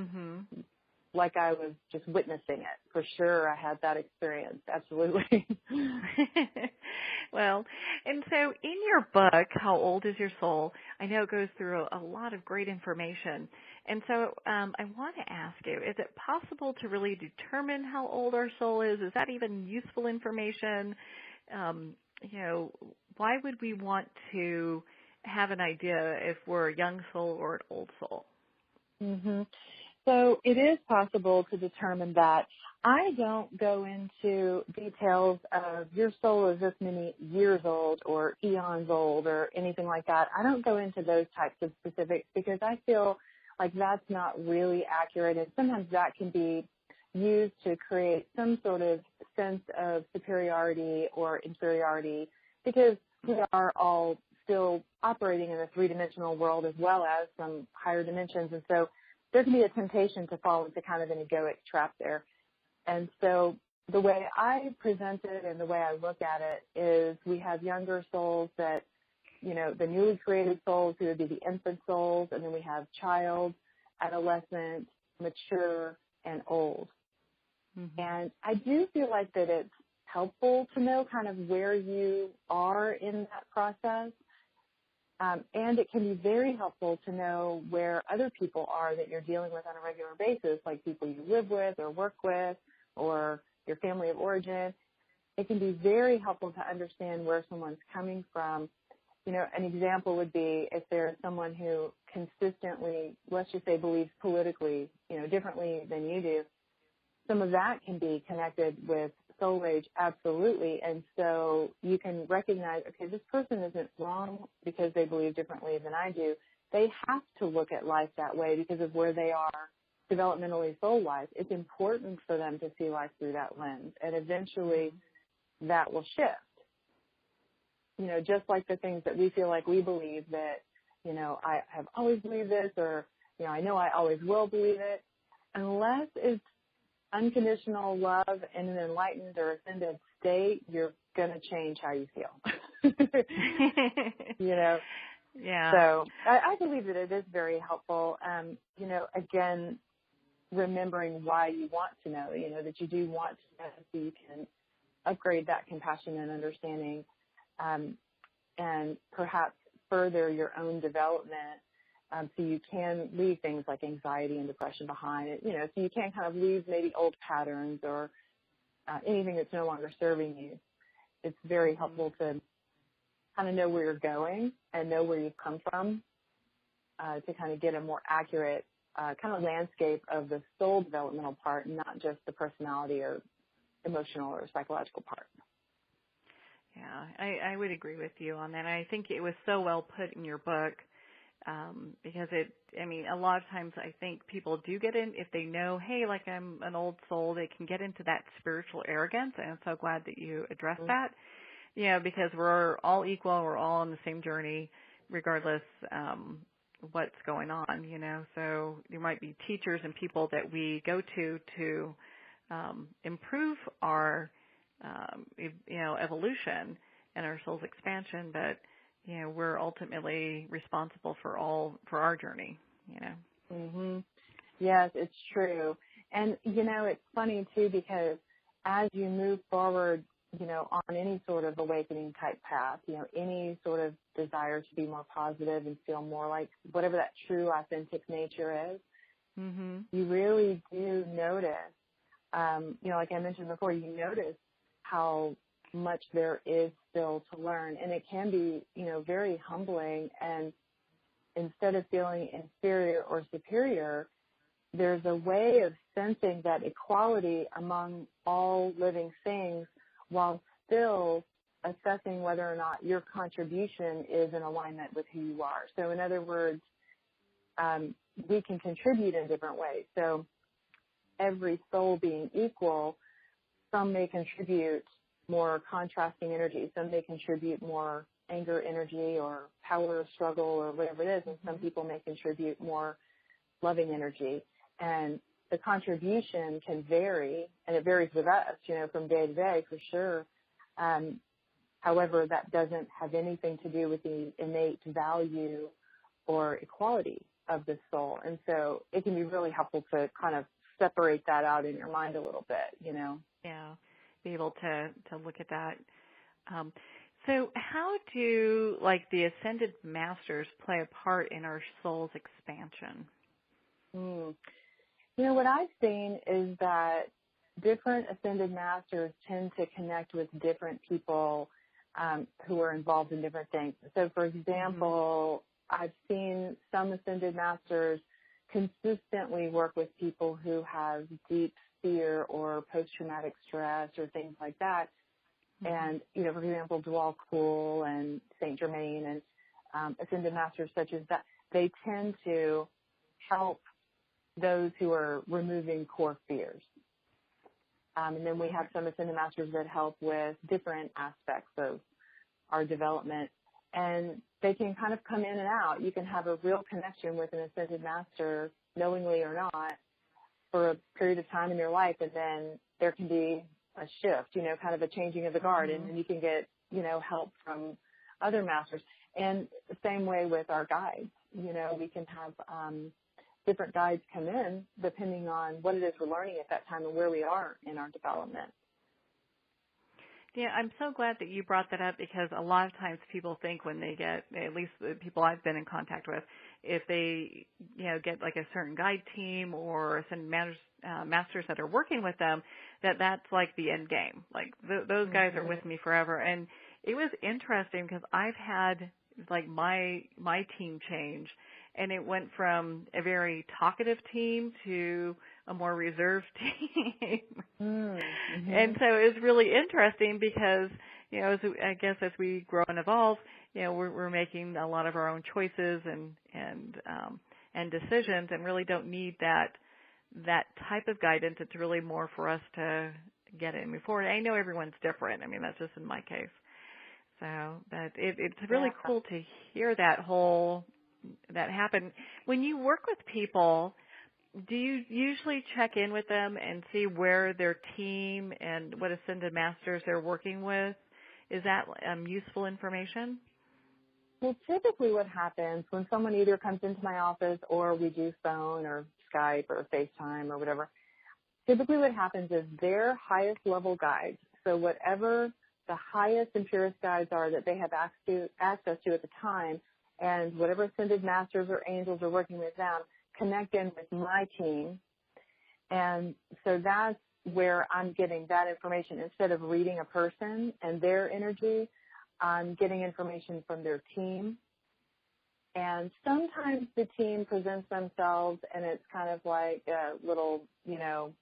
like I was just witnessing it. For sure I had that experience. Absolutely. Well, and so in your book, How Old Is Your Soul? I know it goes through a lot of great information. And so I want to ask you, is it possible to really determine how old our soul is? Is that even useful information? Why would we want to have an idea if we're a young soul or an old soul? So it is possible to determine that. I don't go into details of your soul is this many years old or eons old or anything like that. I don't go into those types of specifics because I feel like that's not really accurate, and sometimes that can be used to create some sort of sense of superiority or inferiority, because we are all still operating in a three-dimensional world as well as some higher dimensions. And so there can be a temptation to fall into kind of an egoic trap there. And so the way I present it and the way I look at it is we have younger souls that, the newly created souls who would be the infant souls, and then we have child, adolescent, mature, and old. And I do feel like that it's helpful to know kind of where you are in that process. And it can be very helpful to know where other people are that you're dealing with on a regular basis, like people you live with or work with or your family of origin. It can be very helpful to understand where someone's coming from. An example would be if there's someone who consistently, let's just say, believes politically, differently than you do. Some of that can be connected with soul age, absolutely. And so you can recognize, okay, this person isn't wrong because they believe differently than I do. They have to look at life that way because of where they are developmentally, soul-wise, it's important for them to see life through that lens. And eventually that will shift. You know, just like the things that we feel like we believe that, you know, I have always believed this, or, you know I always will believe it, unless it's unconditional love in an enlightened or ascended state, you're going to change how you feel. You know? Yeah. So I believe that it is very helpful. You know, again, remembering why you want to know, you know, that you do want to know so you can upgrade that compassion and understanding, and perhaps further your own development, so you can leave things like anxiety and depression behind it, you know, so you can kind of leave maybe old patterns or anything that's no longer serving you. It's very helpful to kind of know where you're going and know where you've come from, to kind of get a more accurate kind of landscape of the soul developmental part, not just the personality or emotional or psychological part. Yeah, I would agree with you on that. I think it was so well put in your book, because a lot of times I think people do get in, if they know, hey, like I'm an old soul, they can get into that spiritual arrogance, and I'm so glad that you addressed that, you know, because we're all equal, we're all on the same journey, regardless what's going on, you know. So there might be teachers and people that we go to improve our evolution and our soul's expansion, but, you know, we're ultimately responsible for our journey, you know. Mm-hmm. Yes, it's true. And, you know, it's funny too, because as you move forward, you know, on any sort of awakening type path, you know, any sort of desire to be more positive and feel more like whatever that true authentic nature is, you really do notice, you know, like I mentioned before, you notice how much there is still to learn. And it can be, you know, very humbling. And instead of feeling inferior or superior, there's a way of sensing that equality among all living things while still assessing whether or not your contribution is in alignment with who you are. So in other words, we can contribute in different ways. So every soul being equal, some may contribute more contrasting energy. Some may contribute more anger energy or power struggle or whatever it is. And some people may contribute more loving energy. And the contribution can vary, and it varies with us, you know, from day to day for sure. However, that doesn't have anything to do with the innate value or equality of the soul. And so it can be really helpful to kind of separate that out in your mind a little bit, you know. Yeah, be able to look at that. So how do, like, the ascended masters play a part in our soul's expansion? You know, what I've seen is that different ascended masters tend to connect with different people who are involved in different things. So, for example, I've seen some ascended masters consistently work with people who have deep fear or post-traumatic stress or things like that. And, you know, for example, Dwal Kul and Saint Germain and ascended masters such as that, they tend to help those who are removing core fears. And then we have some ascended masters that help with different aspects of our development. And they can kind of come in and out. You can have a real connection with an ascended master, knowingly or not, for a period of time in your life, and then there can be a shift, you know, kind of a changing of the guard, and then you can get, you know, help from other masters. And the same way with our guides, you know, we can have different guides come in depending on what it is we're learning at that time and where we are in our development. Yeah, I'm so glad that you brought that up, because a lot of times people think when they get, at least the people I've been in contact with, if they, you know, get like a certain guide team or some masters that are working with them, that's like the end game. Like those guys are with me forever. And it was interesting because I've had like my team change, and it went from a very talkative team to a more reserved team. And so it was really interesting because, you know, I guess as we grow and evolve, you know, we're making a lot of our own choices and decisions, and really don't need that that type of guidance. It's really more for us to get it before. I know everyone's different. I mean, that's just in my case. So, but it's really cool to hear that happen. When you work with people, do you usually check in with them and see where their team and what ascended masters they're working with? Is that useful information? Well, typically what happens when someone either comes into my office or we do phone or Skype or FaceTime or whatever, typically what happens is their highest level guides, so whatever the highest and purest guides are that they have access to at the time, and whatever ascended masters or angels are working with them, connect in with my team. And so that's where I'm getting that information. Instead of reading a person and their energy, I'm getting information from their team. And sometimes the team presents themselves and it's kind of like a little,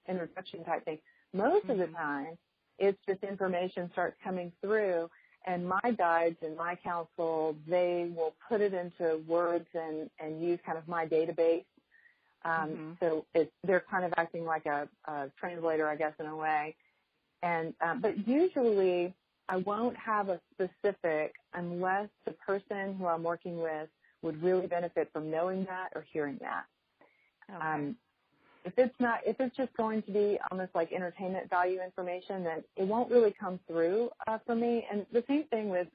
introduction type thing. Most of the time, it's just information starts coming through, and my guides and my counsel, they will put it into words and use kind of my database. So they're kind of acting like a translator, I guess, in a way. And but usually I won't have a specific unless the person who I'm working with would really benefit from knowing that or hearing that. Okay. If it's just going to be almost like entertainment value information, then it won't really come through for me. And the same thing with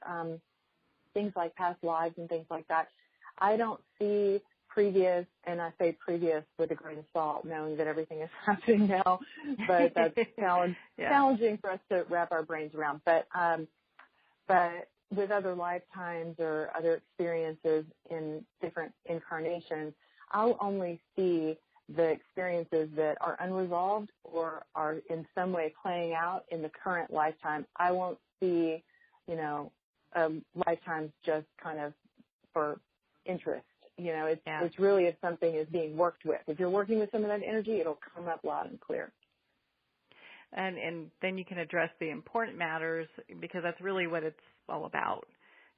things like past lives and things like that. I don't see previous, and I say previous with a grain of salt, knowing that everything is happening now, but that's challenging for us to wrap our brains around. But with other lifetimes or other experiences in different incarnations, I'll only see the experiences that are unresolved or are in some way playing out in the current lifetime. I won't see, lifetimes just kind of for interest. It's really if something is being worked with. If you're working with some of that energy, it'll come up loud and clear. And then you can address the important matters, because that's really what it's all about.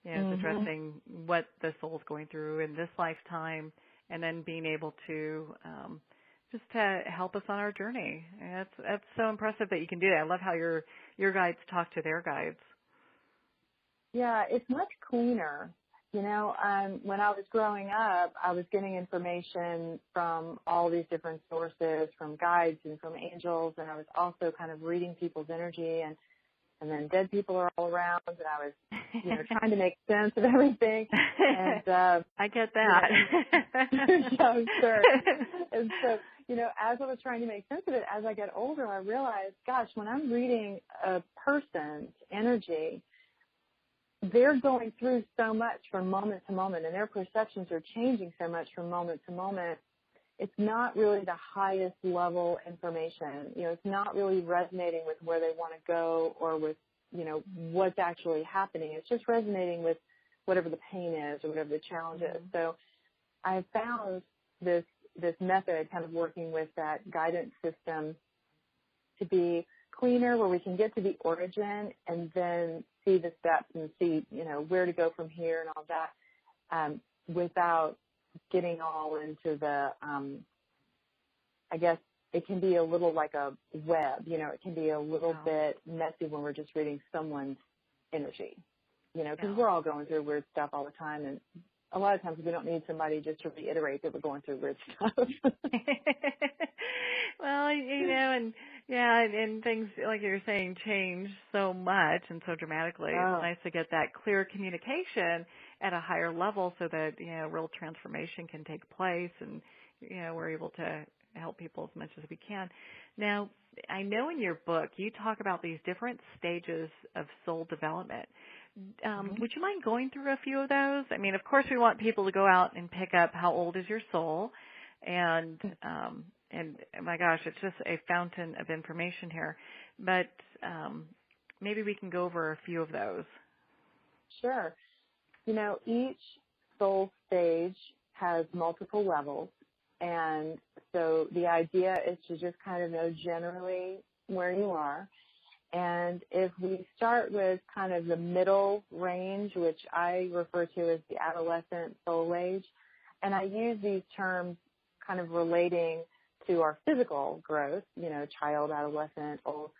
It's addressing what the soul's going through in this lifetime, and then being able to just to help us on our journey. And that's so impressive that you can do that. I love how your guides talk to their guides. Yeah, it's much cleaner. When I was growing up, I was getting information from all these different sources, from guides and from angels, and I was also kind of reading people's energy, and then dead people are all around, and I was, trying to make sense of everything. And I get that. Yeah, I'm sure. And so, as I was trying to make sense of it, as I get older, I realized, gosh, when I'm reading a person's energy, they're going through so much from moment to moment, and their perceptions are changing so much from moment to moment. It's not really the highest level information. It's not really resonating with where they want to go or with, what's actually happening. It's just resonating with whatever the pain is or whatever the challenge is. So I found this method, kind of working with that guidance system, to be cleaner, where we can get to the origin and then see the steps and see, where to go from here and all that, without getting all into the, I guess it can be a little like a web, it can be a little bit messy when we're just reading someone's energy, because we're all going through weird stuff all the time, and a lot of times we don't need somebody just to reiterate that we're going through weird stuff. Well, and things, like you're saying, change so much and so dramatically. Oh. It's nice to get that clear communication at a higher level so that, real transformation can take place, and, we're able to help people as much as we can. Now, I know in your book you talk about these different stages of soul development. Would you mind going through a few of those? I mean, of course, we want people to go out and pick up how old is your soul, and my gosh, it's just a fountain of information here. But maybe we can go over a few of those. Sure. Each soul stage has multiple levels, and so the idea is to just kind of know generally where you are. And if we start with kind of the middle range, which I refer to as the Adolescent Soul Age, and I use these terms kind of relating to our physical growth, child, adolescent, old,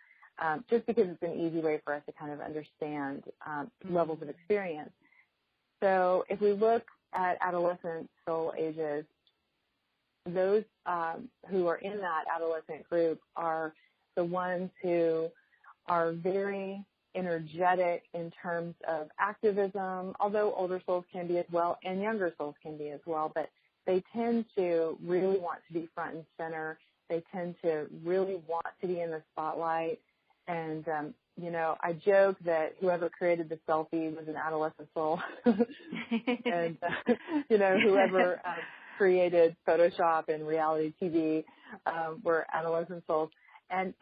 just because it's an easy way for us to kind of understand levels of experience. So if we look at adolescent soul ages, those who are in that adolescent group are the ones who are very energetic in terms of activism, although older souls can be as well and younger souls can be as well, but they tend to really want to be front and center. They tend to really want to be in the spotlight. And, I joke that whoever created the selfie was an adolescent soul. And, whoever created Photoshop and reality TV were adolescent souls. And,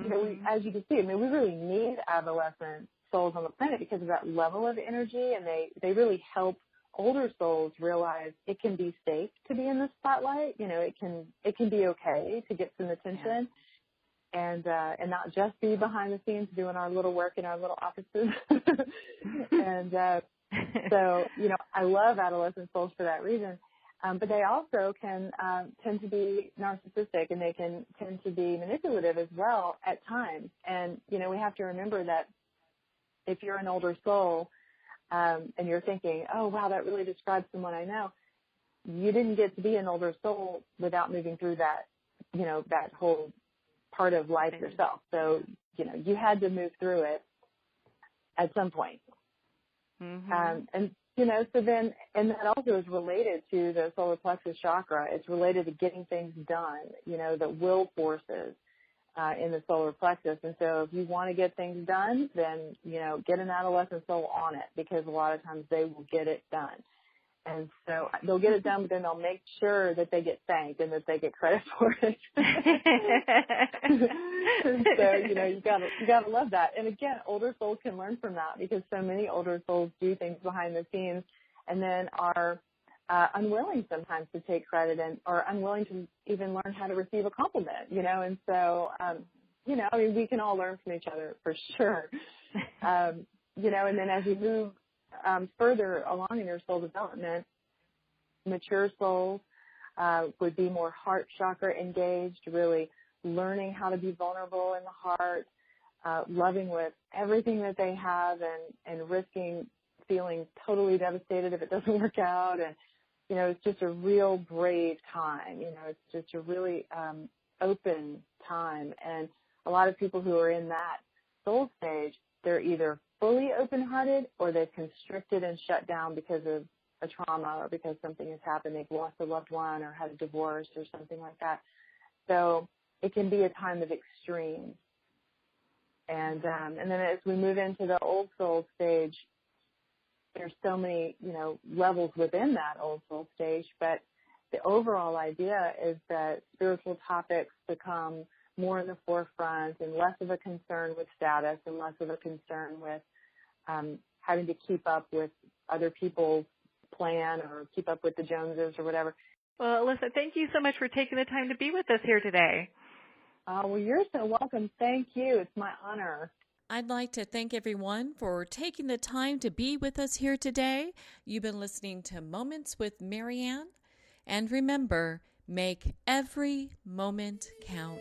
as you can see, we really need adolescent souls on the planet because of that level of energy, and they really help older souls realize it can be safe to be in the spotlight. It can be okay to get some attention. And not just be behind the scenes doing our little work in our little offices. And so, I love adolescent souls for that reason. But they also can tend to be narcissistic, and they can tend to be manipulative as well at times. And, we have to remember that if you're an older soul and you're thinking, oh, wow, that really describes someone I know, you didn't get to be an older soul without moving through that, that whole part of life yourself. So, you had to move through it at some point. And, so then, and that also is related to the solar plexus chakra. It's related to getting things done, the will forces in the solar plexus. And so if you want to get things done, then, get an adolescent soul on it, because a lot of times they will get it done. And so they'll get it done, but then they'll make sure that they get thanked and that they get credit for it. And so, you gotta love that. And again, older souls can learn from that, because so many older souls do things behind the scenes and then are unwilling sometimes to take credit or unwilling to even learn how to receive a compliment, And so, we can all learn from each other for sure. And then as you move further along in your soul development, mature souls would be more heart chakra engaged, really learning how to be vulnerable in the heart, loving with everything that they have, and risking feeling totally devastated if it doesn't work out. And, it's just a real brave time. It's just a really open time. And a lot of people who are in that soul stage, they're either fully open-hearted or they've constricted and shut down because of a trauma or because something has happened. They've lost a loved one or had a divorce or something like that. So it can be a time of extremes. And then as we move into the old soul stage, there's so many, levels within that old soul stage, but the overall idea is that spiritual topics become more in the forefront and less of a concern with status and less of a concern with having to keep up with other people's plan or keep up with the Joneses or whatever. Well, Alyssa, thank you so much for taking the time to be with us here today. Well, you're so welcome. Thank you. It's my honor. I'd like to thank everyone for taking the time to be with us here today. You've been listening to Moments with Marianne. And remember, make every moment count.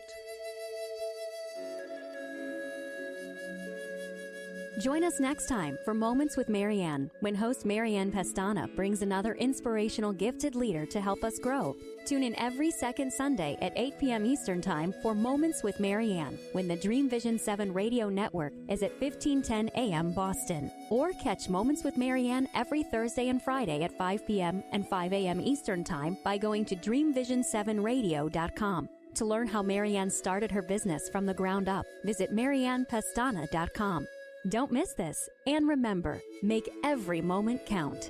Join us next time for Moments with Marianne, when host Marianne Pestana brings another inspirational gifted leader to help us grow. Tune in every second Sunday at 8 p.m. Eastern Time for Moments with Marianne, when the Dream Vision 7 radio network is at 1510 a.m. Boston. Or catch Moments with Marianne every Thursday and Friday at 5 p.m. and 5 a.m. Eastern Time by going to dreamvision7radio.com. To learn how Marianne started her business from the ground up, visit mariannepestana.com. Don't miss this, and remember, make every moment count.